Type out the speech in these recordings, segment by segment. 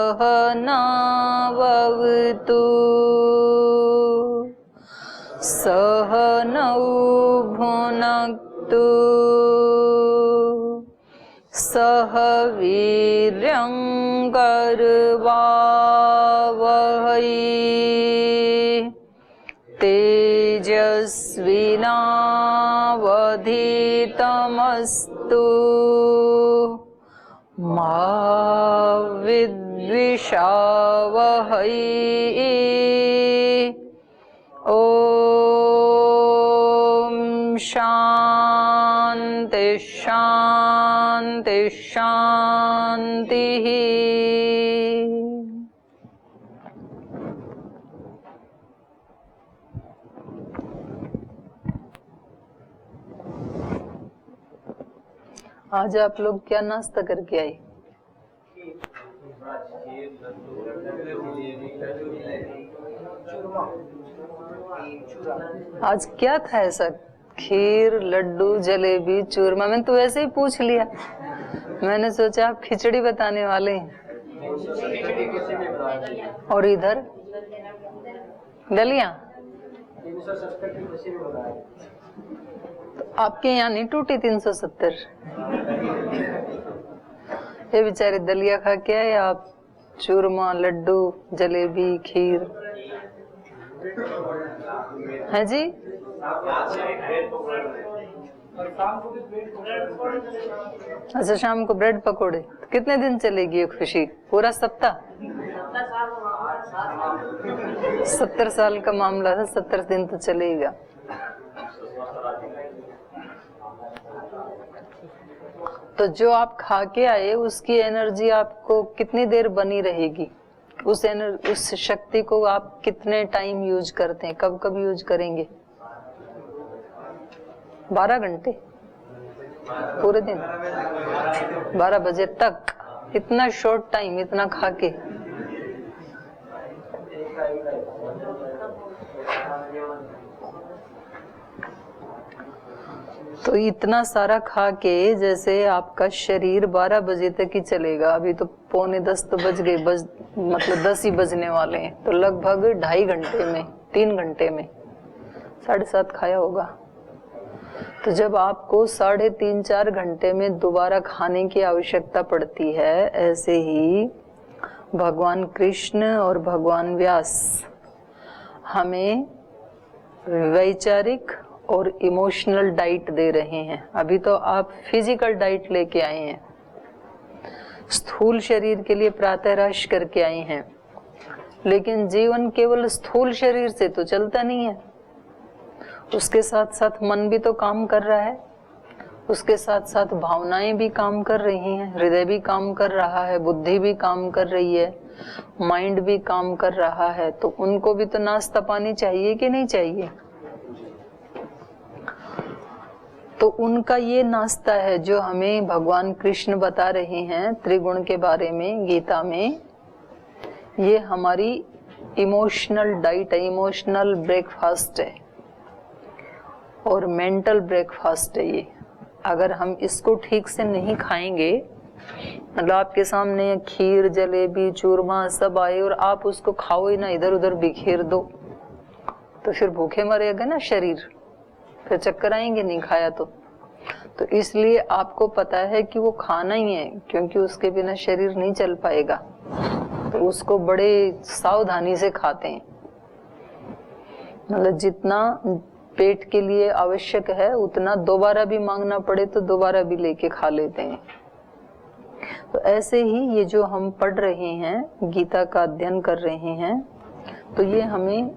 सहनावतु सहनौ भुनक्तु सह वीर्यं करवावहै तेजस्विनावधीतमस्तु मा विद्विषावहै। ओम शांति शांति शांति। आज आप लोग क्या नाश्ता करके आए? आज क्या था ऐसा? खीर, लड्डू, जलेबी, चूरमा। मैंने तो वैसे ही पूछ लिया, मैंने सोचा आप खिचड़ी बताने वाले हैं। और इधर दलिया। तो आपके यहाँ नहीं टूटी 370? ये बेचारे दलिया खा के आए, आप चूरमा, लड्डू, जलेबी, खीर है जी। अच्छा, शाम को ब्रेड पकोड़े। कितने दिन चलेगी ये खुशी? पूरा सप्ताह? 70 साल का मामला था, 70 दिन तो चलेगा। तो जो आप खा के आए उसकी एनर्जी आपको कितनी देर बनी रहेगी? उस शक्ति को आप कितने टाइम यूज करते हैं? कब कब यूज करेंगे? 12 घंटे पूरे दिन, 12 बजे तक। इतना शॉर्ट टाइम, इतना खा के। तो इतना सारा खा के जैसे आपका शरीर 12 बजे तक ही चलेगा। अभी तो 9:45 तो बज गए, मतलब 10 ही बजने वाले हैं। तो लगभग 2.5 घंटे में, 3 घंटे में 7.5 खाया होगा। तो जब आपको 3.5-4 घंटे में दोबारा खाने की आवश्यकता पड़ती है, ऐसे ही भगवान कृष्ण और भगवान व्यास हमें वैचारिक और इमोशनल डाइट दे रहे हैं। अभी तो आप फिजिकल डाइट लेके आए हैं, स्थूल शरीर के लिए प्रातःराश करके आए हैं, लेकिन जीवन केवल स्थूल शरीर से तो चलता नहीं है। उसके साथ साथ मन भी तो काम कर रहा है, उसके साथ साथ भावनाएं भी काम कर रही हैं, हृदय भी काम कर रहा है, बुद्धि भी काम कर रही है, माइंड भी काम कर रहा है। तो उनको भी तो नाश्ता पानी चाहिए कि नहीं चाहिए? तो उनका ये नाश्ता है जो हमें भगवान कृष्ण बता रहे हैं त्रिगुण के बारे में गीता में। ये हमारी इमोशनल डाइट है, इमोशनल ब्रेकफास्ट है और मेंटल ब्रेकफास्ट है ये। अगर हम इसको ठीक से नहीं खाएंगे, मतलब आपके सामने खीर, जलेबी, चूरमा सब आए और आप उसको खाओ ही ना, इधर उधर बिखेर दो, तो फिर भूखे मरेगा ना शरीर, फिर चक्कर आएंगे नहीं खाया तो इसलिए आपको पता है कि वो खाना ही है, क्योंकि उसके बिना शरीर नहीं चल पाएगा। तो उसको बड़े सावधानी से खाते हैं, मतलब जितना पेट के लिए आवश्यक है उतना दोबारा भी मांगना पड़े तो दोबारा भी लेके खा लेते हैं। तो ऐसे ही ये जो हम पढ़ रहे हैं, गीता का अध्ययन कर रहे हैं, तो ये हमें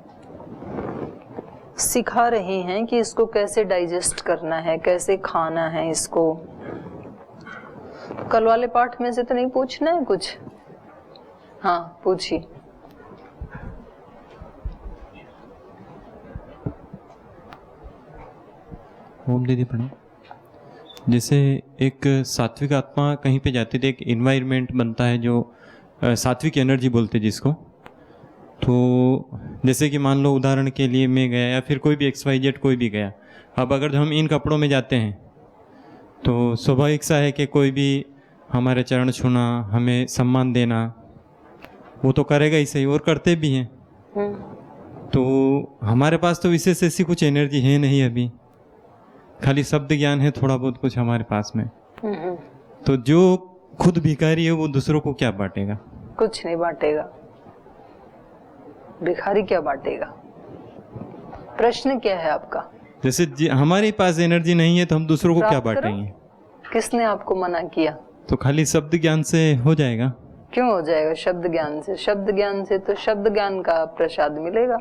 सिखा रहे हैं कि इसको कैसे डाइजेस्ट करना है, कैसे खाना है इसको। कल वाले पाठ में से तो नहीं पूछना है कुछ? हाँ पूछिए। ओम दीदी प्रणाम। जैसे एक सात्विक आत्मा कहीं पे जाती थी, एक इन्वायरमेंट बनता है जो सात्विक एनर्जी बोलते जिसको। तो जैसे कि मान लो उदाहरण के लिए मैं गया या फिर कोई भी XYZ कोई भी गया, अब अगर हम इन कपड़ों में जाते हैं तो स्वाभाविक सा है कि कोई भी हमारे चरण छूना, हमें सम्मान देना, वो तो करेगा ही सही, और करते भी हैं। तो हमारे पास तो विशेष ऐसी कुछ एनर्जी है नहीं अभी, खाली शब्द ज्ञान है थोड़ा बहुत कुछ हमारे पास में। तो जो खुद भिखारी है वो दूसरों को क्या बांटेगा? कुछ नहीं बांटेगा। भिखारी क्या बांटेगा? प्रश्न क्या है आपका? जैसे हमारे पास एनर्जी नहीं है तो हम दूसरों को क्या बांटेंगे? किसने आपको मना किया? तो खाली शब्द ज्ञान से हो जाएगा? क्यों हो जाएगा शब्द ज्ञान से? शब्द ज्ञान से तो शब्द ज्ञान का प्रसाद मिलेगा।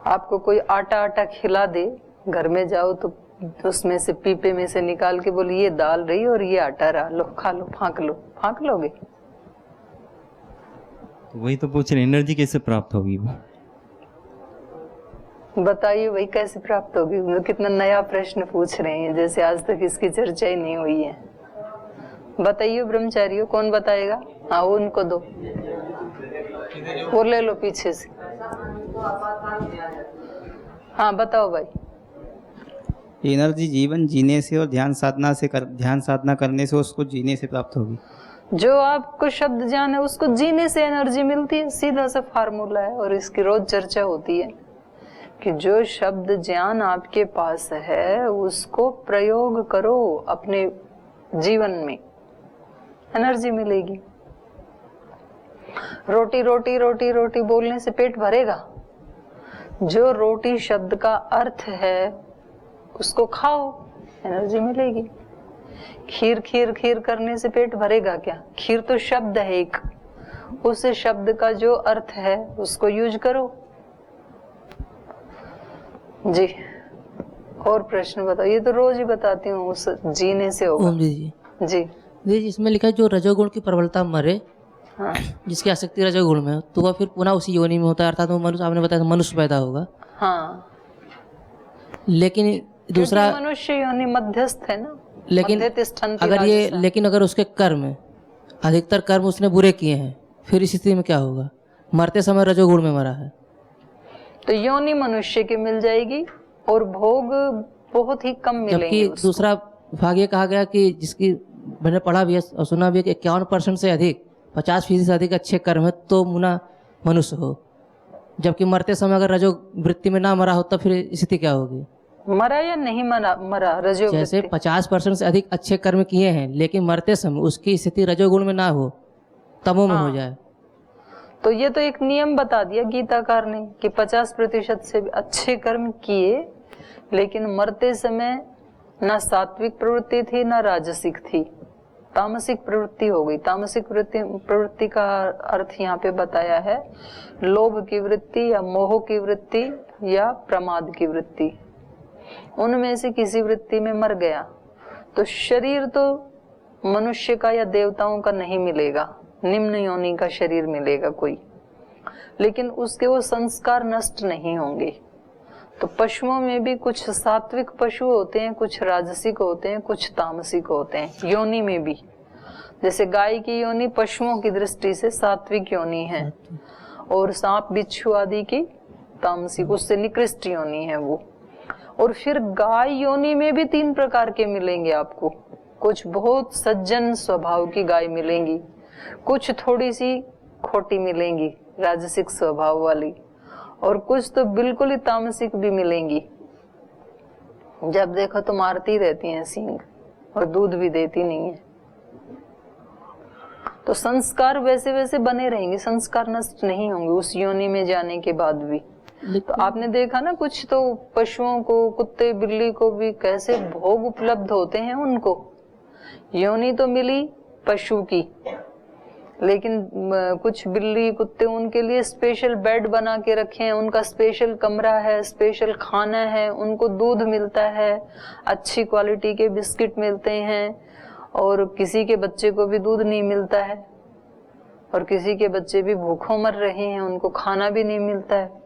आपको कोई आटा आटा खिला दे, घर में जाओ तो उसमें से पीपे में से निकाल के बोले ये दाल रही और ये आटा रहा, लो खा लो, फाँक लोगे? वही तो पूछ रहे, एनर्जी कैसे प्राप्त होगी वो? बताइए वही कैसे प्राप्त होगी? कितना नया प्रश्न पूछ रहे हैं, जैसे आज तक इसकी चर्चा ही नहीं हुई है। बताइए ब्रह्मचारियों, कौन बताएगा? हाँ वो उनको दो, वो ले लो पीछे से। हाँ बताओ भाई। एनर्जी जीवन जीने से और ध्यान साधना करने से उसको जीने से प्राप्त होगी। जो आपको शब्द ज्ञान है उसको जीने से एनर्जी मिलती है, सीधा सा फार्मूला है। और इसकी रोज चर्चा होती है कि जो शब्द ज्ञान आपके पास है उसको प्रयोग करो अपने जीवन में, एनर्जी मिलेगी। रोटी रोटी रोटी रोटी बोलने से पेट भरेगा? जो रोटी शब्द का अर्थ है उसको खाओ, एनर्जी मिलेगी। खीर खीर खीर करने से पेट भरेगा क्या? खीर तो शब्द है एक, उस शब्द का जो अर्थ है उसको यूज करो। जी और प्रश्न बताओ। ये तो रोज ही बताती हूँ, उस जीने से होगा। ओम जी जी जी इसमें लिखा है जो रजोगुण की प्रबलता मरे, हाँ जिसकी आसक्ति रजोगुण में, तो वह फिर पुनः उसी योनि में होता है, अर्थात वो मनुष्य, आपने बताया मनुष्य पैदा होगा। हाँ, लेकिन दूसरा मनुष्य योनि मध्यस्थ है ना, लेकिन अगर उसके कर्म, अधिकतर कर्म उसने बुरे किए हैं, फिर इस स्थिति में क्या होगा? मरते समय रजोगुण में मरा है तो योनि मनुष्य की मिल जाएगी और भोग बहुत ही कम मिलेंगे। जबकि दूसरा भाग ये कहा गया कि जिसकी मैंने पढ़ा भी है और सुना भी है कि 51% से अधिक, 50% से अधिक अच्छे कर्म है तो मुना मनुष्य हो। जबकि मरते समय अगर रजो वृत्ति में ना मरा हो तब फिर स्थिति क्या होगी? मरा या नहीं मरा रजो जैसे 50% से अधिक अच्छे कर्म किए हैं लेकिन मरते समय उसकी स्थिति रजोगुण में ना हो, तमो में हो जाए, तो ये तो एक नियम बता दिया गीताकार ने कि 50% से अच्छे कर्म किए लेकिन मरते समय ना सात्विक प्रवृत्ति थी ना राजसिक थी, तामसिक प्रवृत्ति हो गई। तामसिक प्रवृत्ति का अर्थ यहाँ पे बताया है लोभ की वृत्ति या मोह की वृत्ति या प्रमाद की वृत्ति, उनमें से किसी वृत्ति में मर गया तो शरीर तो मनुष्य का या देवताओं का नहीं मिलेगा, निम्न योनि का शरीर मिलेगा कोई, लेकिन उसके वो संस्कार नष्ट नहीं होंगे। तो पशुओं में भी कुछ सात्विक पशु होते हैं, कुछ राजसिक होते हैं, कुछ तामसिक होते हैं। योनि में भी जैसे गाय की योनि पशुओं की दृष्टि से सात्विक योनि है और सांप बिच्छू आदि की तामसिक, उससे निकृष्ट योनि है वो। और फिर गाय योनि में भी 3 प्रकार के मिलेंगे आपको। कुछ बहुत सज्जन स्वभाव की गाय मिलेंगी, कुछ थोड़ी सी खोटी मिलेंगी राजसिक स्वभाव वाली, और कुछ तो बिल्कुल ही तामसिक भी मिलेंगी। जब देखो तो मारती रहती हैं सींग और दूध भी देती नहीं है। तो संस्कार वैसे वैसे बने रहेंगे, संस्कार नष्ट नहीं होंगे उस योनि में जाने के बाद भी। तो आपने देखा ना कुछ तो पशुओं को, कुत्ते बिल्ली को भी कैसे भोग उपलब्ध होते हैं उनको। योनि तो मिली पशु की, लेकिन कुछ बिल्ली कुत्ते उनके लिए स्पेशल बेड बना के रखे हैं, उनका स्पेशल कमरा है, स्पेशल खाना है, उनको दूध मिलता है, अच्छी क्वालिटी के बिस्किट मिलते हैं, और किसी के बच्चे को भी दूध नहीं मिलता है और किसी के बच्चे भी भूखों मर रहे हैं, उनको खाना भी नहीं मिलता है।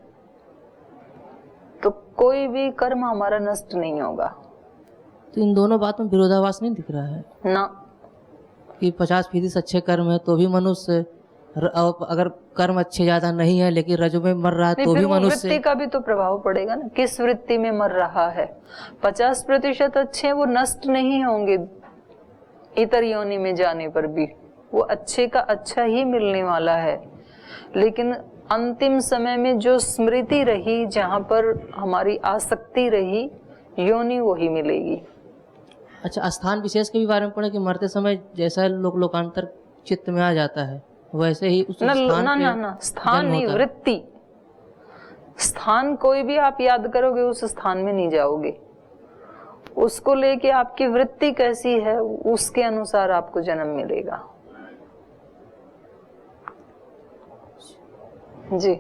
तो कोई भी कर्म हमारा नष्ट नहीं होगा। तो इन दोनों बातों में विरोधाभास नहीं दिख रहा है ना कि 50% अच्छे कर्म है तो भी मनुष्य, अगर कर्म अच्छे ज्यादा नहीं है लेकिन रजो में मर रहा है तो भी मनुष्य। वृत्ति का भी तो प्रभाव पड़ेगा ना, किस वृत्ति में मर रहा है। 50% अच्छे वो नष्ट नहीं होंगे इतर योनि में जाने पर भी, वो अच्छे का अच्छा ही मिलने वाला है, लेकिन अंतिम समय में जो स्मृति रही, जहाँ पर हमारी आसक्ति रही, योनि वही मिलेगी। अच्छा, स्थान विशेष के भी बारे में पढ़े कि मरते समय जैसा लोकांतर चित्त में आ जाता है वैसे ही उस स्थान पे ना स्थान जन्म नहीं, होता है। वृत्ति। स्थान कोई भी आप याद करोगे उस स्थान में नहीं जाओगे, उसको लेके आपकी वृत्ति कैसी है उसके अनुसार आपको जन्म मिलेगा। जी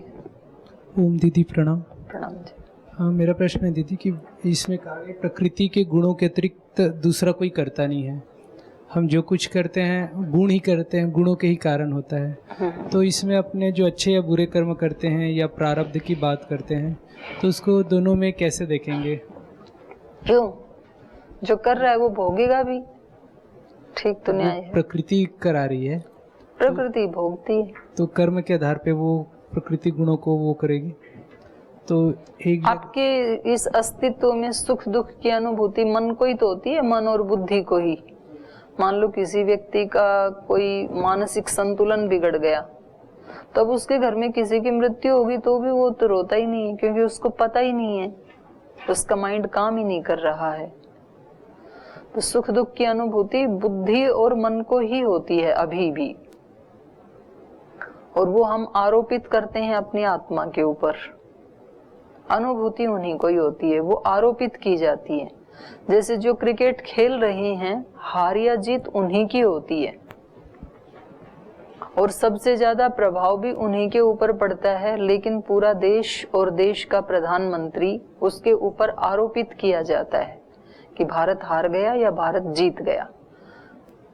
ओम दीदी प्रणाम। प्रणाम जी। हाँ, मेरा प्रश्न है दीदी कि इसमें कहा गया प्रकृति के गुणों के अतिरिक्त दूसरा कोई करता नहीं है, हम जो कुछ करते हैं गुण ही करते हैं, गुणों के ही कारण होता है। तो इसमें अपने जो अच्छे या बुरे कर्म करते हैं या प्रारब्ध की बात करते हैं, तो उसको दोनों में कैसे देखेंगे? क्यों? जो कर रहा है वो भोगेगा भी, ठीक तो न्याय है। प्रकृति करा रही है, प्रकृति भोगती है। तो कर्म के आधार पे वो प्रकृति गुणों को वो करेगी। तो एक आपके इस अस्तित्व में सुख दुख की अनुभूति मन को ही तो होती है, मन और बुद्धि को ही। मान लो किसी व्यक्ति का कोई मानसिक संतुलन बिगड़ गया, तब उसके घर में किसी की मृत्यु होगी तो भी वो तो रोता ही नहीं है, क्योंकि उसको पता ही नहीं है, उसका माइंड काम ही नहीं कर रहा है। तो सुख दुख की अनुभूति बुद्धि और मन को ही होती है अभी भी, और वो हम आरोपित करते हैं अपनी आत्मा के ऊपर। अनुभूति उन्हीं को ही होती है, वो आरोपित की जाती है। जैसे जो क्रिकेट खेल रहे हैं, हार या जीत उन्हीं की होती है, और सबसे ज्यादा प्रभाव भी उन्हीं के ऊपर पड़ता है, लेकिन पूरा देश और देश का प्रधानमंत्री उसके ऊपर आरोपित किया जाता है कि भारत हार गया या भारत जीत गया।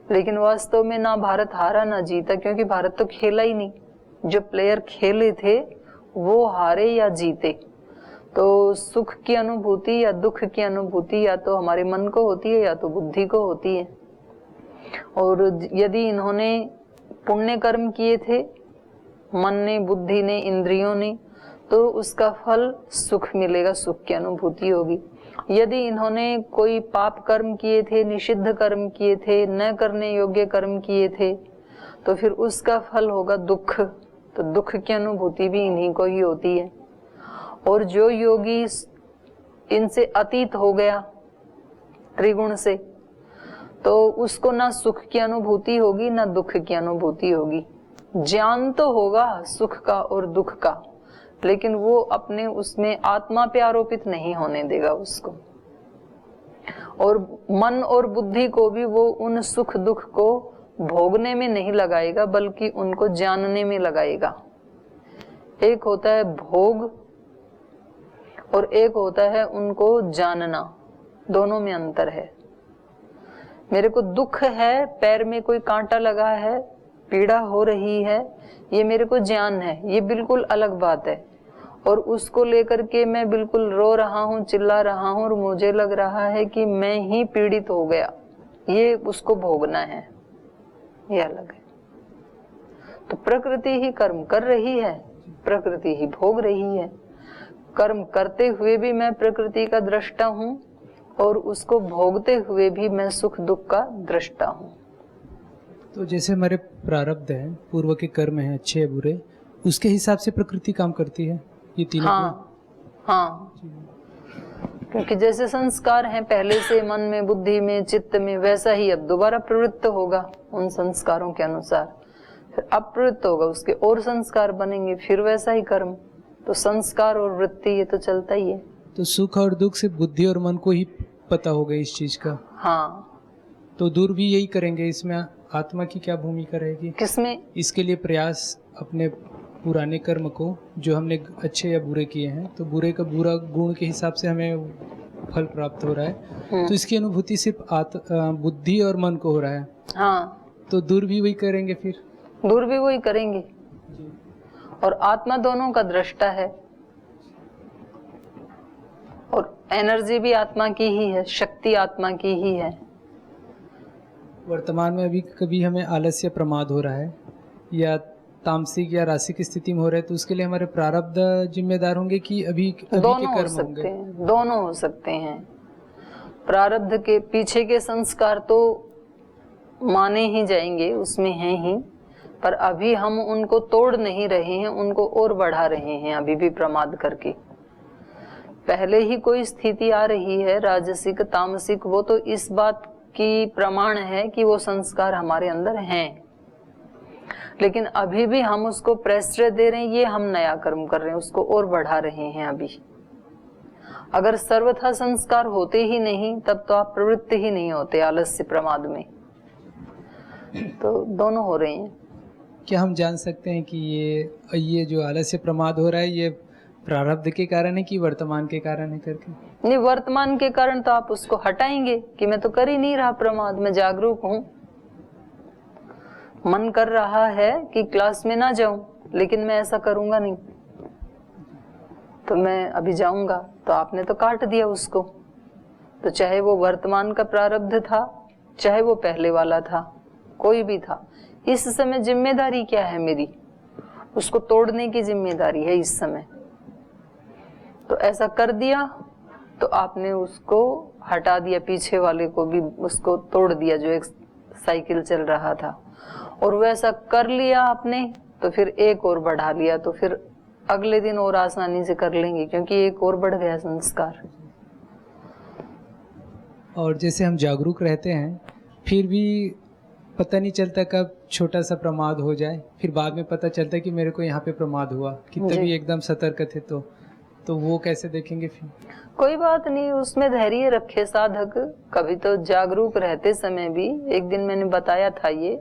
लेकिन वास्तव में ना भारत हारा ना जीता, क्योंकि भारत तो खेला ही नहीं। जो प्लेयर खेले थे वो हारे या जीते। तो सुख की अनुभूति या दुख की अनुभूति या तो हमारे मन को होती है या तो बुद्धि को होती है। और यदि इन्होंने पुण्य कर्म किए थे, मन ने, बुद्धि ने, इंद्रियों ने, तो उसका फल सुख मिलेगा, सुख की अनुभूति होगी। यदि इन्होंने कोई पाप कर्म किए थे, निषिद्ध कर्म किए थे, न करने योग्य कर्म किए थे, तो फिर उसका फल होगा दुख। तो दुख की अनुभूति भी इन्हीं को ही होती है। और जो योगी इनसे अतीत हो गया त्रिगुण से, तो उसको ना सुख की अनुभूति होगी ना दुख की अनुभूति होगी। ज्ञान तो होगा सुख का और दुख का, लेकिन वो अपने उसमें आत्मा पे आरोपित नहीं होने देगा उसको। और मन और बुद्धि को भी वो उन सुख दुख को भोगने में नहीं लगाएगा, बल्कि उनको जानने में लगाएगा। एक होता है भोग और एक होता है उनको जानना, दोनों में अंतर है। मेरे को दुख है, पैर में कोई कांटा लगा है, पीड़ा हो रही है, ये मेरे को ज्ञान है, ये बिल्कुल अलग बात है। और उसको लेकर के मैं बिल्कुल रो रहा हूँ, चिल्ला रहा हूँ और मुझे लग रहा है कि मैं ही पीड़ित हो गया, ये उसको भोगना है, ये अलग है। तो प्रकृति ही कर्म कर रही है, प्रकृति ही भोग रही है। कर्म करते हुए भी मैं प्रकृति का दृष्टा हूँ और उसको भोगते हुए भी मैं सुख दुख का दृष्टा हूँ। तो जैसे हमारे प्रारब्ध है, पूर्व के कर्म हैं अच्छे या बुरे, उसके हिसाब से प्रकृति काम करती है ये तीनों। हाँ, क्योंकि जैसे संस्कार हैं पहले से मन में, बुद्धि में, चित्त में, वैसा ही अब दोबारा प्रवृत्त होगा उन संस्कारों के अनुसार। फिर अब प्रवृत्त होगा, उसके और संस्कार बनेंगे, फिर वैसा ही कर्म। तो संस्कार और वृत्ति ये तो चलता ही है। तो सुख और दुख से बुद्धि और मन को ही पता होगा इस चीज का। हाँ, तो दूर भी यही करेंगे। इसमें आत्मा की क्या भूमिका रहेगी? किसमें? इसके लिए प्रयास अपने पुराने कर्म को जो हमने अच्छे या बुरे किए हैं, तो बुरे का बुरा गुण के हिसाब से हमें फल प्राप्त हो रहा है, तो इसकी अनुभूति सिर्फ बुद्धि और मन को हो रहा है। हाँ, तो दूर भी वही करेंगे, फिर दूर भी वही करेंगे। और आत्मा दोनों का दृष्टा है, और एनर्जी भी आत्मा की ही है, शक्ति आत्मा की ही है। वर्तमान में अभी कभी हमें आलस्य प्रमाद हो रहा है या तामसिक या राशिक स्थिति में हो रहा है, तो उसके लिए हमारे प्रारब्ध जिम्मेदार होंगे कि अभी के कर्म होंगे? दोनों हो सकते हैं। प्रारब्ध के पीछे के संस्कार तो माने ही जाएंगे, उसमें हैं ही, पर अभी हम उनको तोड़ नहीं रहे हैं, उनको और बढ़ा रहे हैं अभी भी प्रमाद करके। पहले ही कोई स्थिति आ रही है राजसिक तामसिक, वो तो इस बात की प्रमाण है कि वो संस्कार हमारे अंदर हैं, लेकिन अभी भी हम उसको प्रश्रय दे रहे हैं, ये हम नया कर्म कर रहे हैं, उसको और बढ़ा रहे हैं अभी। अगर सर्वथा संस्कार होते ही नहीं तब तो आप प्रवृत्ति ही नहीं होते आलस्य प्रमाद में, तो दोनों हो रहे हैं। क्या हम जान सकते हैं कि ये जो आलस्य प्रमाद हो रहा है ये प्रारब्ध के कारण है कि वर्तमान के कारण है करके? नहीं, वर्तमान के कारण तो आप उसको हटाएंगे कि मैं तो कर ही नहीं रहा प्रमाद, मैं जागरूक हूं, मन कर रहा है कि क्लास में ना जाऊं, लेकिन मैं ऐसा करूंगा नहीं, तो मैं अभी जाऊंगा, तो आपने तो काट दिया उसको। तो चाहे वो वर्तमान का प्रारब्ध था, चाहे वो पहले वाला था, कोई भी था, इस समय जिम्मेदारी क्या है मेरी? उसको तोड़ने की जिम्मेदारी है इस समय। तो ऐसा कर दिया तो आपने उसको हटा दिया, पीछे वाले को भी उसको तोड़ दिया जो एक साइकिल चल रहा था, और वैसा कर लिया आपने तो फिर एक और बढ़ा लिया, तो फिर अगले दिन और आसानी से कर लेंगे क्योंकि एक और बढ़ गया संस्कार। और जैसे हम जागरूक रहते हैं फिर भी पता नहीं चलता कब छोटा सा प्रमाद हो जाए, फिर बाद में पता चलता है कि मेरे को यहाँ पे प्रमाद हुआ, कि तभी एकदम सतर्क थे, तो वो कैसे देखेंगे फिर? कोई बात नहीं, उसमें धैर्य रखे साधक। कभी तो जागरूक रहते समय भी, एक दिन मैंने बताया था ये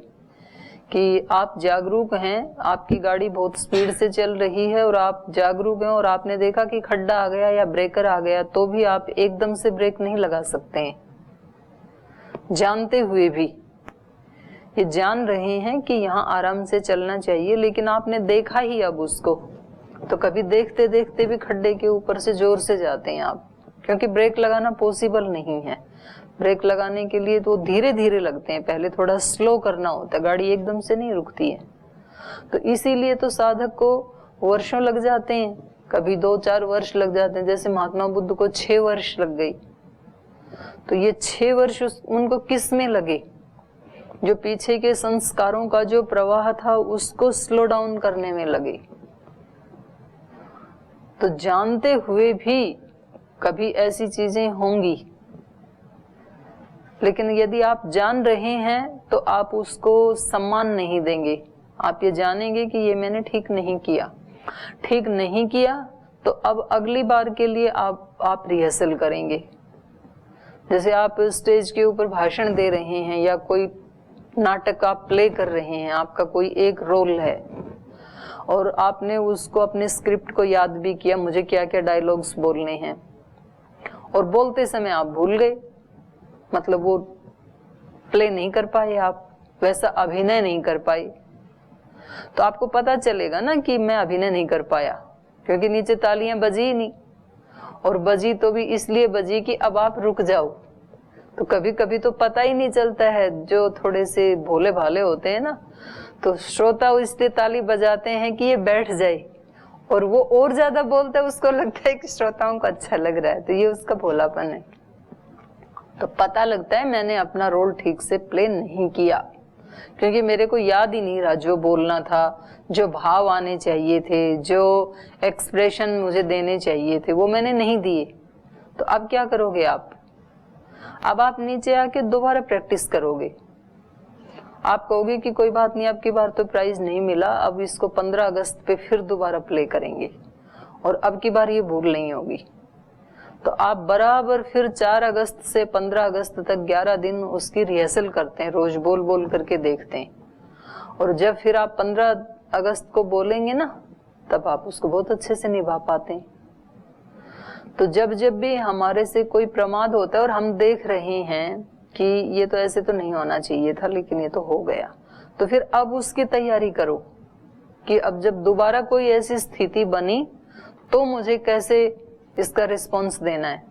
कि आप जागरूक हैं, आपकी गाड़ी बहुत स्पीड से चल रही है और आप जागरूक हैं और आपने देखा कि खड्डा आ गया या ब्रेकर आ गया, तो भी आप एकदम से ब्रेक नहीं लगा सकते हैं, जानते हुए भी। ये जान रहे हैं कि यहाँ आराम से चलना चाहिए, लेकिन आपने देखा ही अब उसको, तो कभी देखते देखते भी खड्डे के ऊपर से जोर से जाते हैं आप, क्योंकि ब्रेक लगाना पॉसिबल नहीं है। ब्रेक लगाने के लिए तो धीरे धीरे लगते हैं, पहले थोड़ा स्लो करना होता है, गाड़ी एकदम से नहीं रुकती है। तो इसीलिए तो साधक को वर्षों लग जाते हैं, कभी 2-4 वर्ष लग जाते हैं। जैसे महात्मा बुद्ध को 6 वर्ष लग गई, तो ये 6 वर्ष उनको किस में लगे? जो पीछे के संस्कारों का जो प्रवाह था उसको स्लो डाउन करने में लगे। तो जानते हुए भी कभी ऐसी चीजें होंगी, लेकिन यदि आप जान रहे हैं तो आप उसको सम्मान नहीं देंगे। आप ये जानेंगे कि ये मैंने ठीक नहीं किया। ठीक नहीं किया तो अब अगली बार के लिए आप रिहर्सल करेंगे। जैसे आप स्टेज के ऊपर भाषण दे रहे हैं या कोई नाटक आप प्ले कर रहे हैं, आपका कोई एक रोल है और आपने उसको अपने स्क्रिप्ट को याद भी किया, मुझे क्या क्या डायलॉग्स बोलने हैं, और बोलते समय आप भूल गए, मतलब वो प्ले नहीं कर पाए, आप वैसा अभिनय नहीं कर पाए, तो आपको पता चलेगा ना कि मैं अभिनय नहीं कर पाया, क्योंकि नीचे तालियां बजी ही नहीं, और बजी तो भी इसलिए बजी कि अब आप रुक जाओ। तो कभी कभी तो पता ही नहीं चलता है, जो थोड़े से भोले भाले होते हैं ना, तो श्रोता इसलिए ताली बजाते हैं कि ये बैठ जाए, और वो और ज्यादा बोलता है, उसको लगता है कि श्रोताओं को अच्छा लग रहा है, तो ये उसका भोलापन है। तो पता लगता है मैंने अपना रोल ठीक से प्ले नहीं किया, क्योंकि मेरे को याद ही नहीं रहा जो बोलना था, जो भाव आने चाहिए थे, जो एक्सप्रेशन मुझे देने चाहिए थे, वो मैंने नहीं दिए। तो अब क्या करोगे आप? अब आप नीचे आके दोबारा प्रैक्टिस करोगे। आप कहोगे कि कोई बात नहीं, अब की बार तो प्राइज नहीं मिला, अब इसको 15 अगस्त पे फिर दोबारा प्ले करेंगे और अब की बार ये भूल नहीं होगी। तो आप बराबर फिर 4 अगस्त से 15 अगस्त तक 11 दिन उसकी रिहर्सल करते हैं, रोज बोल बोल करके देखते हैं, और जब फिर आप 15 अगस्त को बोलेंगे ना, तब आप उसको बहुत अच्छे से निभा पाते हैं। तो जब जब भी हमारे से कोई प्रमाद होता है और हम देख रहे हैं कि ये तो ऐसे तो नहीं होना चाहिए था, लेकिन ये तो हो गया, तो फिर अब उसकी तैयारी करो कि अब जब दोबारा कोई ऐसी स्थिति बनी तो मुझे कैसे इसका रिस्पॉन्स देना है।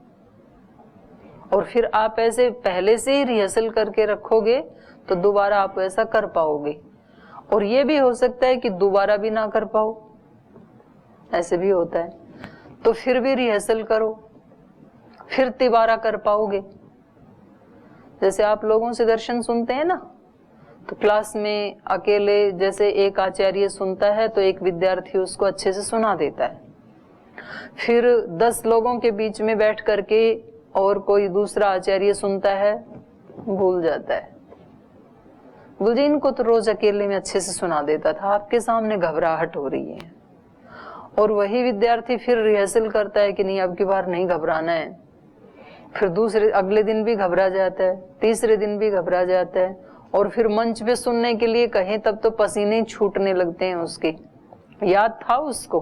और फिर आप ऐसे पहले से ही रिहर्सल करके रखोगे तो दोबारा आप ऐसा कर पाओगे। और ये भी हो सकता है कि दोबारा भी ना कर पाओ, ऐसे भी होता है, तो फिर भी रिहर्सल करो, फिर तिबारा कर पाओगे। जैसे आप लोगों से दर्शन सुनते हैं ना, तो क्लास में अकेले जैसे एक आचार्य सुनता है तो एक विद्यार्थी उसको अच्छे से सुना देता है, फिर 10 लोगों के बीच में बैठ करके और कोई दूसरा आचार्य सुनता है, भूल जाता है, बोल जी इनको तो रोज अकेले में अच्छे से सुना देता था, आपके सामने घबराहट हो रही है। और वही विद्यार्थी फिर रिहर्सल करता है कि नहीं अब की बार नहीं घबराना है, फिर दूसरे अगले दिन भी घबरा जाता है, तीसरे दिन भी घबरा जाता है, और फिर मंच पे सुनने के लिए कहें तब तो पसीने छूटने लगते हैं उसके। याद था उसको,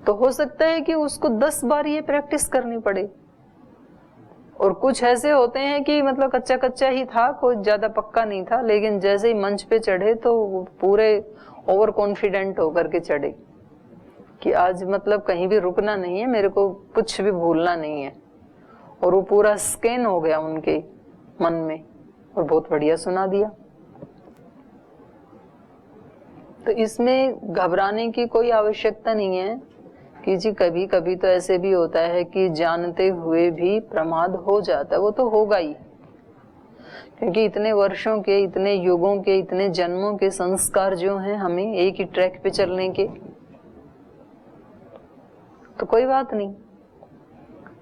तो हो सकता है कि उसको 10 बार ये प्रैक्टिस करनी पड़े। और कुछ ऐसे होते हैं कि मतलब कच्चा कच्चा ही था, कोई ज्यादा पक्का नहीं था, लेकिन जैसे ही मंच पे चढ़े तो वो पूरे ओवर कॉन्फिडेंट होकर के चढ़े कि आज मतलब कहीं भी रुकना नहीं है, मेरे को कुछ भी भूलना नहीं है। और वो पूरा स्कैन हो गया उनके मन में और बहुत बढ़िया सुना दिया। तो इसमें घबराने की कोई आवश्यकता नहीं है कि जी कभी कभी तो ऐसे भी होता है कि जानते हुए भी प्रमाद हो जाता है, वो तो होगा ही, क्योंकि इतने वर्षों के, इतने युगों के, इतने जन्मों के संस्कार जो हैं हमें एक ही ट्रैक पे चलने के, तो कोई बात नहीं।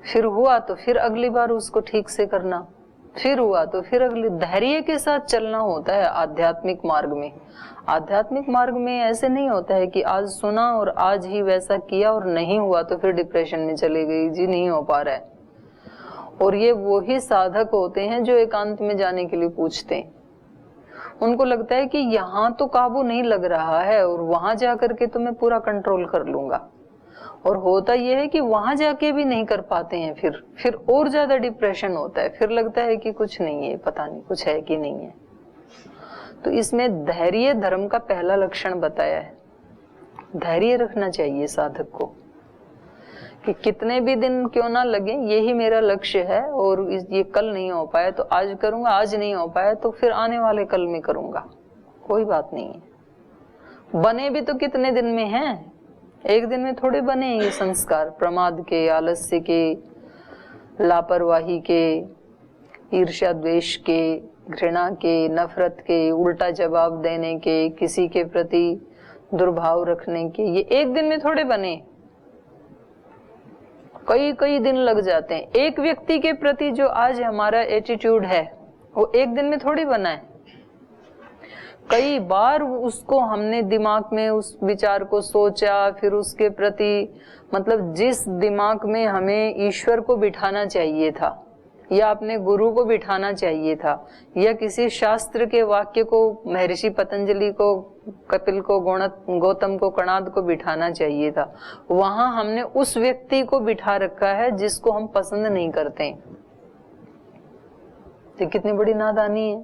फिर हुआ तो फिर अगली बार उसको ठीक से करना, फिर हुआ तो फिर अगली, धैर्य के साथ चलना होता है आध्यात्मिक मार्ग में। आध्यात्मिक मार्ग में ऐसे नहीं होता है कि आज सुना और आज ही वैसा किया और नहीं हुआ तो फिर डिप्रेशन में चले गई, जी नहीं हो पा रहा है। और ये वही साधक होते हैं जो एकांत में जाने के लिए पूछते हैं, उनको लगता है कि यहाँ तो काबू नहीं लग रहा है और वहां जाकर के तो मैं पूरा कंट्रोल कर लूंगा। और होता यह है कि वहां जाके भी नहीं कर पाते हैं, फिर और ज्यादा डिप्रेशन होता है, फिर लगता है कि कुछ नहीं है, पता नहीं कुछ है कि नहीं है। तो इसमें धैर्य धर्म का पहला लक्षण बताया है। धैर्य रखना चाहिए साधक को कि कितने भी दिन क्यों ना लगे, यही मेरा लक्ष्य है और ये कल नहीं हो पाया तो आज करूंगा, आज नहीं हो पाया तो फिर आने वाले कल में करूंगा, कोई बात नहीं है। बने भी तो कितने दिन में हैं, एक दिन में थोड़े बने ये संस्कार, प्रमाद के, आलस्य के, लापरवाही के, ईर्ष्या द्वेष के, घृणा के, नफरत के, उल्टा जवाब देने के, किसी के प्रति दुर्भाव रखने के, ये एक दिन में थोड़े बने, कई कई दिन लग जाते हैं। एक व्यक्ति के प्रति जो आज हमारा एटीट्यूड है वो एक दिन में थोड़ी बना है, कई बार उसको हमने दिमाग में उस विचार को सोचा, फिर उसके प्रति मतलब जिस दिमाग में हमें ईश्वर को बिठाना चाहिए था या अपने गुरु को बिठाना चाहिए था या किसी शास्त्र के वाक्य को, महर्षि पतंजलि को, कपिल को, गौतम को, कणाद को बिठाना चाहिए था, वहां हमने उस व्यक्ति को बिठा रखा है जिसको हम पसंद नहीं करते। तो कितनी बड़ी नादानी है,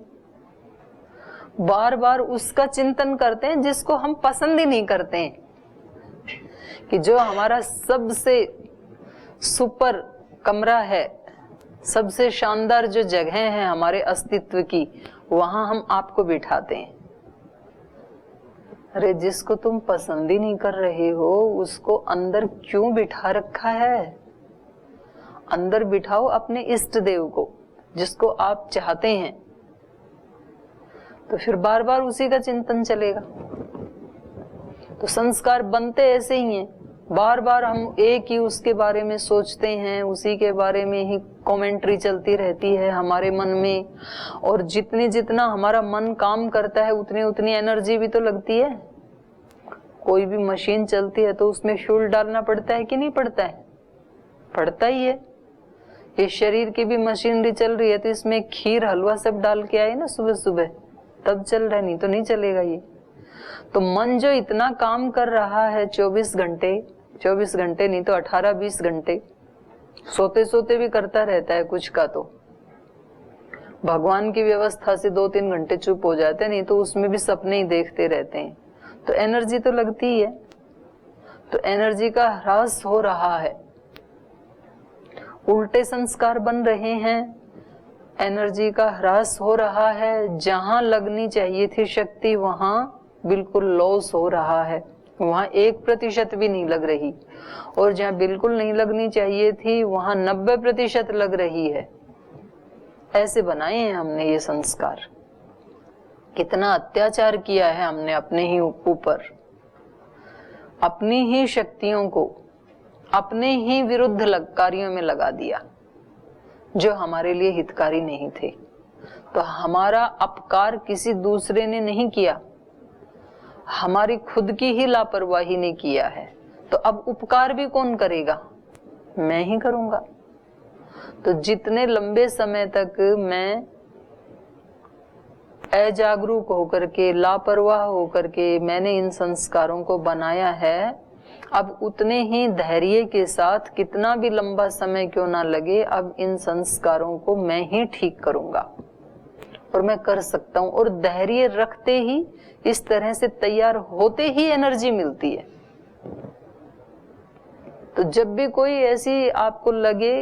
बार बार उसका चिंतन करते हैं जिसको हम पसंद ही नहीं करते हैं, कि जो हमारा सबसे सुपर कमरा है, सबसे शानदार जो जगह है हमारे अस्तित्व की, वहां हम आपको बिठाते हैं। अरे जिसको तुम पसंद ही नहीं कर रहे हो उसको अंदर क्यों बिठा रखा है? अंदर बिठाओ अपने इष्ट देव को, जिसको आप चाहते हैं, तो फिर बार बार उसी का चिंतन चलेगा। तो संस्कार बनते ऐसे ही हैं, बार बार हम एक ही उसके बारे में सोचते हैं, उसी के बारे में ही कमेंट्री चलती रहती है हमारे मन में, और जितना हमारा मन काम करता है उतनी एनर्जी भी तो लगती है। कोई भी मशीन चलती है तो उसमें फ्यूल डालना पड़ता है कि नहीं पड़ता है? पड़ता ही है। ये शरीर की भी मशीनरी चल रही है तो इसमें खीर हलवा सब डाल के आए ना सुबह सुबह, तब चल रहा है, नहीं तो नहीं चलेगा ये। तो मन जो इतना काम कर रहा है 24 घंटे नहीं तो 18-20 घंटे, सोते सोते भी करता रहता है कुछ का, तो भगवान की व्यवस्था से 2-3 घंटे चुप हो जाते हैं, नहीं तो उसमें भी सपने ही देखते रहते हैं। तो एनर्जी तो लगती ही है, तो एनर्जी का ह्रास हो रहा है, उल्टे संस्कार बन रहे हैं, एनर्जी का ह्रास हो रहा है। जहां लगनी चाहिए थी शक्ति वहां बिल्कुल लॉस हो रहा है, वहां 1% भी नहीं लग रही, और जहां बिल्कुल नहीं लगनी चाहिए थी वहां 90% लग रही है। ऐसे बनाए हैं हमने ये संस्कार कितना अत्याचार किया है हमने अपने ही ऊपर, अपनी ही शक्तियों को अपने ही विरुद्ध कार्यों में लगा दिया जो हमारे लिए हितकारी नहीं थे। तो हमारा अपकार किसी दूसरे ने नहीं किया, हमारी खुद की ही लापरवाही ने किया है। तो अब उपकार भी कौन करेगा? मैं ही करूंगा। तो जितने लंबे समय तक मैं अजागरूक होकर के, लापरवाह होकर के मैंने इन संस्कारों को बनाया है, अब उतने ही धैर्य के साथ, कितना भी लंबा समय क्यों ना लगे, अब इन संस्कारों को मैं ही ठीक करूंगा और मैं कर सकता हूं। और धैर्य रखते ही, इस तरह से तैयार होते ही एनर्जी मिलती है। तो जब भी कोई ऐसी आपको लगे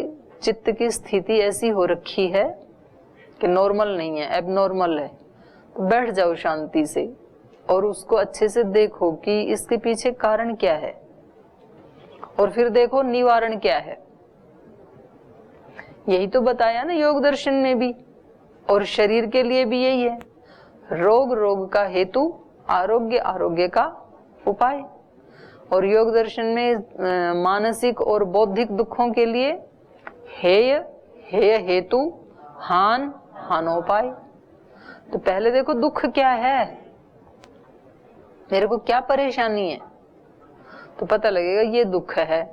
चित्त की स्थिति ऐसी हो रखी है कि नॉर्मल नहीं है, एबनॉर्मल है, तो बैठ जाओ शांति से और उसको अच्छे से देखो कि इसके पीछे कारण क्या है, और फिर देखो निवारण क्या है। यही तो बताया ना योग दर्शन में भी, और शरीर के लिए भी यही है। रोग रोग का हेतु, आरोग्य आरोग्य का उपाय। और योग दर्शन में मानसिक और बौद्धिक दुखों के लिए हेय हेय हेतु, हान हानोपाय। तो पहले देखो दुख क्या है, मेरे को क्या परेशानी है, तो पता लगेगा ये दुख है।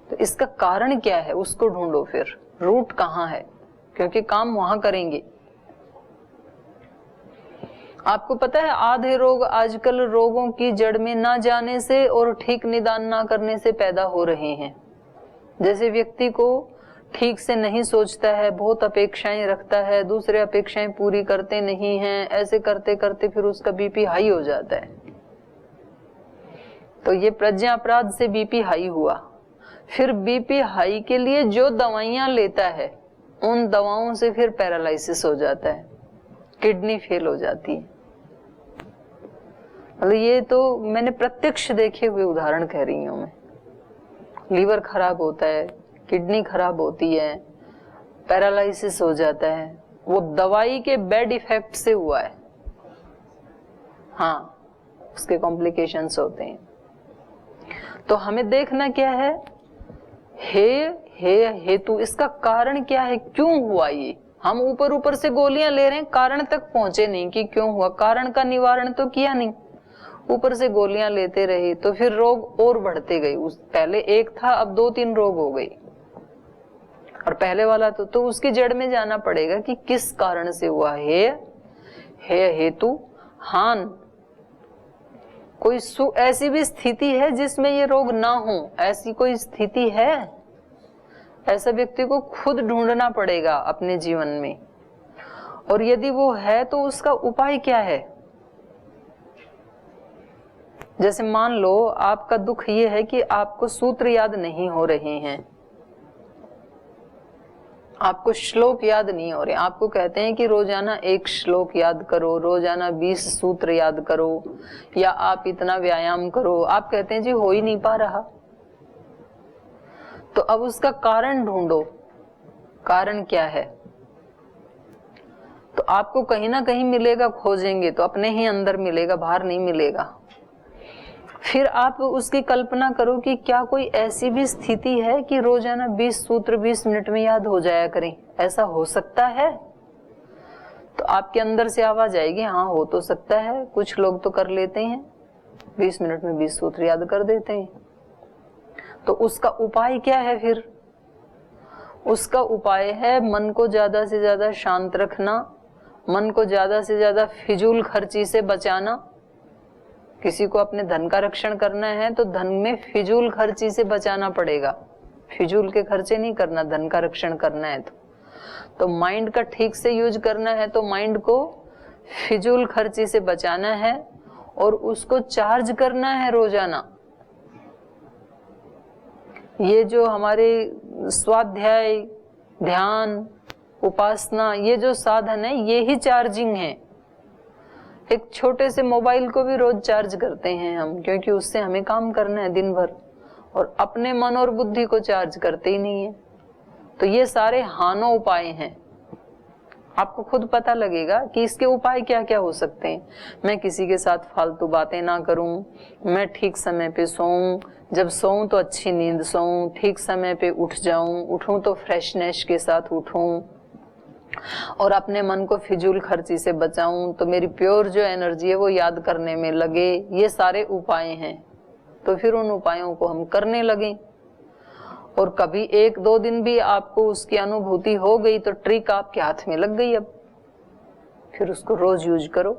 तो इसका कारण क्या है उसको ढूंढो, फिर रूट कहाँ है, क्योंकि काम वहां करेंगे। आपको पता है आधे रोग आजकल रोगों की जड़ में ना जाने से और ठीक निदान ना करने से पैदा हो रहे हैं। जैसे व्यक्ति को ठीक से नहीं सोचता है, बहुत अपेक्षाएं रखता है, दूसरे अपेक्षाएं पूरी करते नहीं हैं, ऐसे करते करते फिर उसका बीपी हाई हो जाता है। तो ये प्रज्ञा अपराध से बीपी हाई हुआ। फिर बीपी हाई के लिए जो दवाइयां लेता है, उन दवाओं से फिर पैरालिसिस हो जाता है, किडनी फेल हो जाती है। मतलब ये तो मैंने प्रत्यक्ष देखे हुए उदाहरण कह रही हूं मैं। लीवर खराब होता है, किडनी खराब होती है, पैरालिसिस हो जाता है, वो दवाई के बैड इफेक्ट से हुआ है। हाँ, उसके कॉम्प्लिकेशंस होते हैं। तो हमें देखना क्या है, हे हेतु, इसका कारण क्या है, क्यों हुआ ये। हम ऊपर ऊपर से गोलियां ले रहे हैं, कारण तक पहुंचे नहीं कि क्यों हुआ, कारण का निवारण तो किया नहीं, ऊपर से गोलियां लेते रहे तो फिर रोग और बढ़ते गए। उस पहले एक था, अब 2-3 रोग हो गई, और पहले वाला तो उसकी जड़ में जाना पड़ेगा कि किस कारण से हुआ। हे हेतु, हान, कोई ऐसी भी स्थिति है जिसमें ये रोग ना हो, ऐसी कोई स्थिति है? ऐसा व्यक्ति को खुद ढूंढना पड़ेगा अपने जीवन में, और यदि वो है तो उसका उपाय क्या है। जैसे मान लो आपका दुख ये है कि आपको सूत्र याद नहीं हो रहे हैं, आपको श्लोक याद नहीं हो रहे। आपको कहते हैं कि रोजाना 1 श्लोक याद करो, रोजाना 20 सूत्र याद करो, या आप इतना व्यायाम करो। आप कहते हैं जी हो ही नहीं पा रहा। तो अब उसका कारण ढूंढो, कारण क्या है। तो आपको कहीं ना कहीं मिलेगा, खोजेंगे तो अपने ही अंदर मिलेगा, बाहर नहीं मिलेगा। फिर आप उसकी कल्पना करो कि क्या कोई ऐसी भी स्थिति है कि रोजाना 20 सूत्र 20 मिनट में याद हो जाया करें, ऐसा हो सकता है? तो आपके अंदर से आवाज आएगी, हाँ हो तो सकता है। कुछ लोग तो कर लेते हैं, 20 मिनट में 20 सूत्र याद कर देते हैं। तो उसका उपाय क्या है फिर? उसका उपाय है मन को ज्यादा से ज्यादा शांत रखना, मन को ज्यादा से ज्यादा फिजूल खर्ची से बचाना। किसी को अपने धन का रक्षण करना है तो धन में फिजूल खर्ची से बचाना पड़ेगा, फिजूल के खर्चे नहीं करना, धन का रक्षण करना है तो माइंड का ठीक से यूज करना है, तो माइंड को फिजूल खर्ची से बचाना है और उसको चार्ज करना है रोजाना। ये जो हमारे स्वाध्याय, ध्यान, उपासना, ये जो साधन है, ये ही चार्जिंग है। एक छोटे से मोबाइल को भी रोज चार्ज करते हैं हम, क्योंकि उससे हमें काम करना है दिन भर, और अपने मन और बुद्धि को चार्ज करते ही नहीं है। तो ये सारे हानो उपाय हैं। आपको खुद पता लगेगा कि इसके उपाय क्या क्या हो सकते हैं। मैं किसी के साथ फालतू बातें ना करूं, मैं ठीक समय पे सोऊं, जब सोऊं तो अच्छी नींद सोऊं, ठीक समय पे उठ जाऊं, उठूं तो फ्रेशनेस के साथ उठूं, और अपने मन को फिजूल खर्ची से बचाऊं, तो मेरी प्योर जो एनर्जी है वो याद करने में लगे। ये सारे उपाय हैं। तो फिर उन उपायों को हम करने लगें, और कभी 1-2 दिन भी आपको उसकी अनुभूति हो गई तो ट्रिक आपके हाथ में लग गई। अब फिर उसको रोज यूज करो।